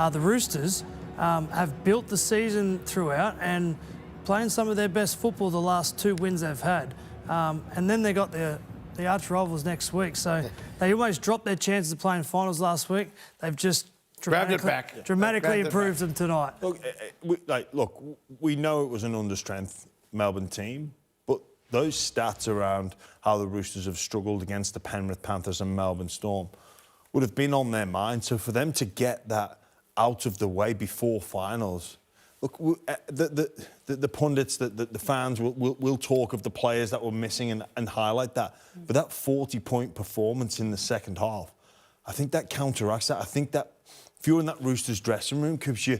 The Roosters have built the season throughout and playing some of their best football the last 2 wins they've had. And then they got the arch rivals next week. So they almost dropped their chances of playing finals last week. They've just dramatically improved them tonight. Look, we know it was an understrength Melbourne team, but those stats around how the Roosters have struggled against the Penrith Panthers and Melbourne Storm would have been on their mind. So for them to get that out of the way before finals, look, the pundits, the fans will talk of the players that were missing and highlight that. But that 40-point performance in the second half, I think that counteracts that. I think that if you're in that Roosters dressing room, because you're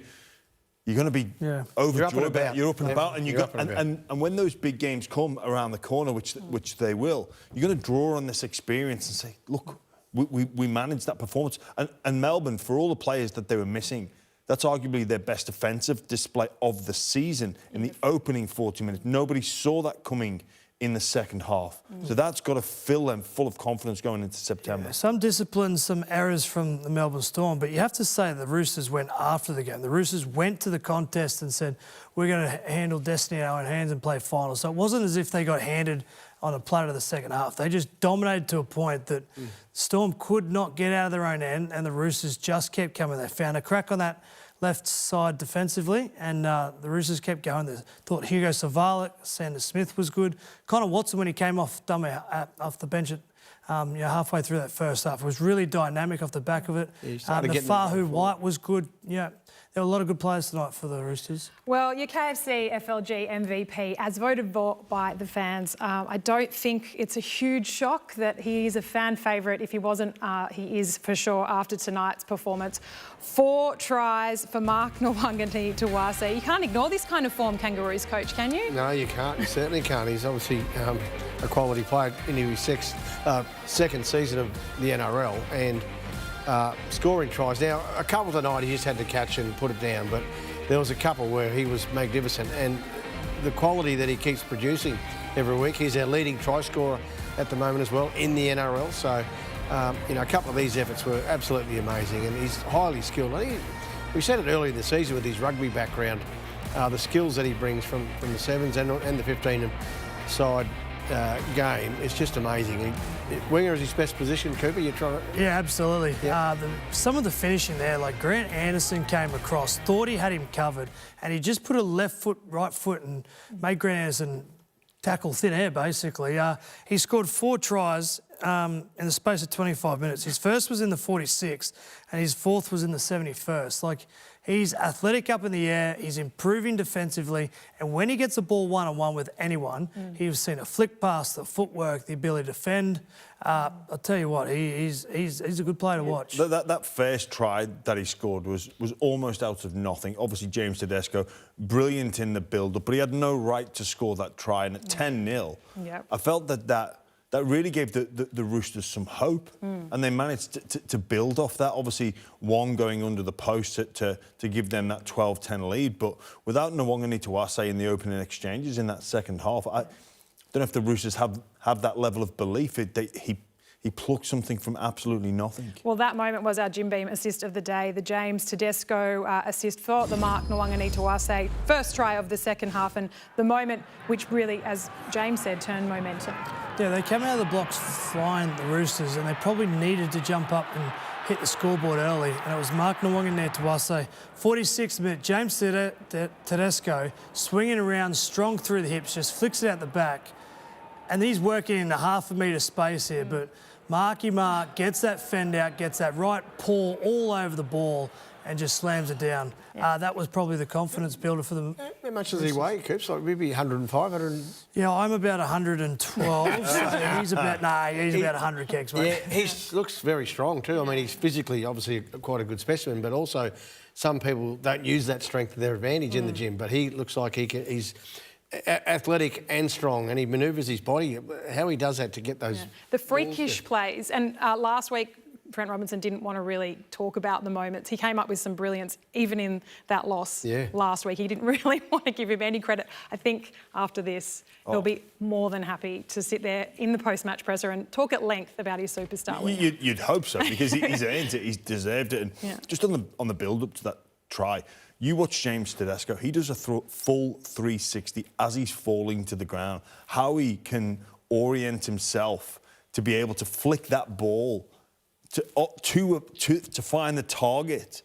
going to be overjoyed. You're up and about, and when those big games come around the corner, which they will, you're going to draw on this experience and say, look, we managed that performance. And Melbourne, for all the players that they were missing, that's arguably their best offensive display of the season in the opening 40 minutes. Nobody saw that coming in the second half. So that's got to fill them full of confidence going into September. Yeah, some discipline, some errors from the Melbourne Storm, but you have to say the Roosters went after the game. The Roosters went to the contest and said, we're going to handle destiny in our own hands and play finals. So it wasn't as if they got handed on a platter the second half. They just dominated to a point that Storm could not get out of their own end, and the Roosters just kept coming. They found a crack on that left side defensively, and the Roosters kept going. They thought Hugo Savalik, Sanders Smith was good. Connor Watson, when he came off the bench at halfway through that first half, was really dynamic off the back of it. Fahu White was good. Yeah, there were a lot of good players tonight for the Roosters. Well, your KFC FLG MVP, as voted for by the fans, I don't think it's a huge shock that he is a fan favourite. If he wasn't, he is for sure after tonight's performance. 4 tries for Mark Nawaqanitawase. You can't ignore this kind of form, Kangaroos coach, can you? No, you can't. You certainly can't. He's obviously a quality player into his second season of the NRL and scoring tries. Now, a couple tonight he just had to catch and put it down, but there was a couple where he was magnificent, and the quality that he keeps producing every week. He's our leading try scorer at the moment as well in the NRL. So, a couple of these efforts were absolutely amazing, and he's highly skilled. I think we said it earlier in the season with his rugby background, the skills that he brings from the sevens and the 15 side game. It's just amazing. Winger is his best position, Cooper. You're trying to... Yeah, absolutely. Yeah. Some of the finishing there, like Grant Anderson came across, thought he had him covered, and he just put a left foot, right foot, and made Grant Anderson tackle thin air, basically. He scored 4 tries in the space of 25 minutes. His first was in the 46th, and his fourth was in the 71st. Like, he's athletic up in the air, he's improving defensively, and when he gets a ball one-on-one with anyone, he's seen a flick pass, the footwork, the ability to defend. I'll tell you what, he's a good player to watch. That first try that he scored was almost out of nothing. Obviously, James Tedesco, brilliant in the build-up, but he had no right to score that try, and at 10-0, I felt that really gave the Roosters some hope, and they managed to build off that. Obviously, one going under the post to give them that 12-10 lead, but without Nawaqanitawase in the opening exchanges in that second half, I don't know if the Roosters have that level of belief. He plucked something from absolutely nothing. Well, that moment was our Jim Beam assist of the day, the James Tedesco assist for the Mark Nawaqanitawase first try of the second half, and the moment which really, as James said, turned momentum. Yeah, they came out of the blocks flying, the Roosters, and they probably needed to jump up and hit the scoreboard early, and it was Mark Nawaqanitawase, 46th minute, James Tedesco swinging around strong through the hips, just flicks it out the back, and he's working in a half a metre space here, but Marky Mark gets that fend out, gets that right paw all over the ball and just slams it down. That was probably the confidence builder for them. How much does he weigh, Coops? Like maybe 105, 100? Yeah, I'm about 112, so he's about 100 kicks, mate. Yeah, he looks very strong too. I mean, he's physically obviously quite a good specimen, but also some people don't use that strength to their advantage in the gym, but he looks like he's athletic and strong, and he manoeuvres his body. How he does that to get those... The freakish plays. And last week, Trent Robinson didn't want to really talk about the moments. He came up with some brilliance, even in that loss last week. He didn't really want to give him any credit. I think after this, he'll be more than happy to sit there in the post-match presser and talk at length about his superstar win. You'd hope so, because he's earned it, he's deserved it. And just on the build-up to that try, you watch James Tedesco, he does a full 360 as he's falling to the ground. How he can orient himself to be able to flick that ball to find the target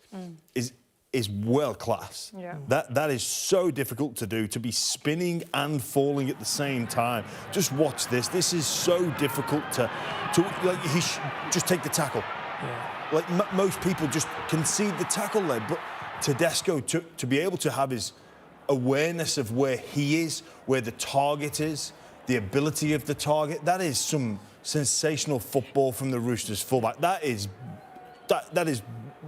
is world class. Yeah. That is so difficult to do, to be spinning and falling at the same time. Just watch this. This is so difficult to like, just take the tackle. Yeah. Like most people just concede the tackle there, but Tedesco to be able to have his awareness of where he is, where the target is, the ability of the target, that is some sensational football from the Roosters fullback. That is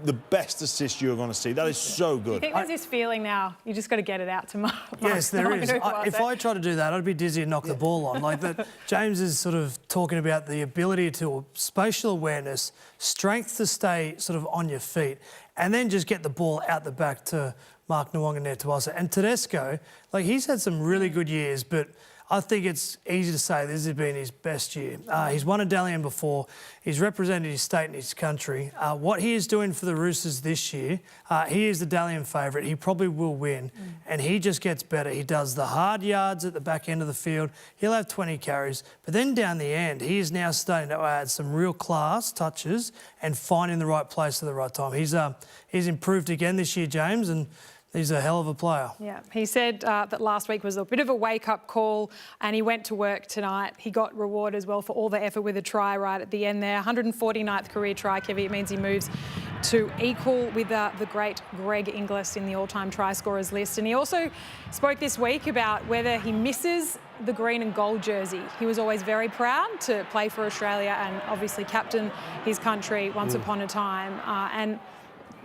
the best assist you're going to see. That is so good. I think there's this feeling now, you just got to get it out to Mark. Yes, there is. If I tried to do that, I'd be dizzy and knock the ball on. Like that, James is sort of talking about the ability to spatial awareness, strength to stay sort of on your feet, and then just get the ball out the back to Mark Nawaqanitawase. And Tedesco, like he's had some really good years, but I think it's easy to say this has been his best year. He's won a Dalian before. He's represented his state and his country. What he is doing for the Roosters this year, he is the Dalian favourite. He probably will win. And he just gets better. He does the hard yards at the back end of the field. He'll have 20 carries. But then down the end, he is now starting to add some real class touches and finding the right place at the right time. He's improved again this year, James, and he's a hell of a player. Yeah, he said that last week was a bit of a wake-up call and he went to work tonight. He got reward as well for all the effort with a try right at the end there. 149th career try, Kevy. It means he moves to equal with the great Greg Inglis in the all-time try scorers list. And he also spoke this week about whether he misses the green and gold jersey. He was always very proud to play for Australia and obviously captain his country once upon a time. And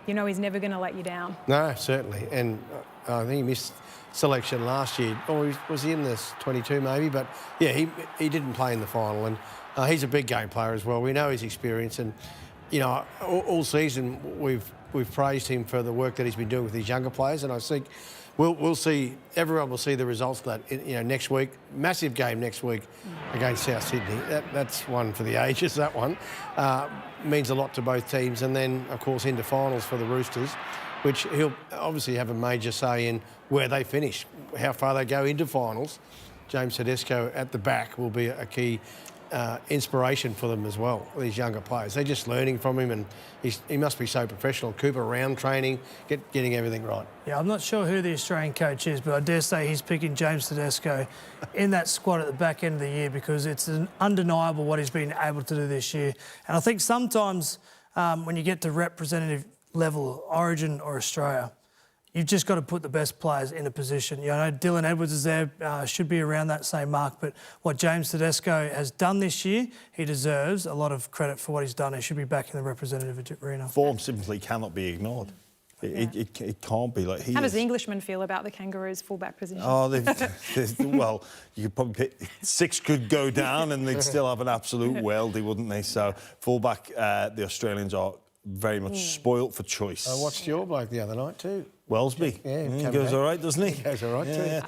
you know he's never going to let you down. No, certainly. And I think he missed selection last year. Or was he in this 22 maybe? But yeah, he didn't play in the final. And he's a big game player as well. We know his experience. And, you know, all season we've praised him for the work that he's been doing with these younger players. And I think we'll see, everyone will see the results of that, you know, next week. Massive game next week against South Sydney. That's one for the ages, that one. Means a lot to both teams. And then, of course, into finals for the Roosters, which he'll obviously have a major say in where they finish, how far they go into finals. James Tedesco at the back will be a key inspiration for them as well, these younger players. They're just learning from him, and he must be so professional. Cooper around training, getting everything right. Yeah, I'm not sure who the Australian coach is, but I dare say he's picking James Tedesco in that squad at the back end of the year because it's undeniable what he's been able to do this year. And I think sometimes when you get to representative level, Origin or Australia, you've just got to put the best players in a position. You know, Dylan Edwards is there, should be around that same mark, but what James Tedesco has done this year, he deserves a lot of credit for what he's done. He should be back in the representative arena. Form simply cannot be ignored. It can't be. Like How does the Englishman feel about the Kangaroos' fullback position? Oh, well, you could probably pick, 6 could go down and they'd still have an absolute weldy, wouldn't they? So fullback, the Australians are very much spoilt for choice. I watched your bloke the other night too. Welsby. Yeah, he goes all right, doesn't he? He goes all right too. Yeah.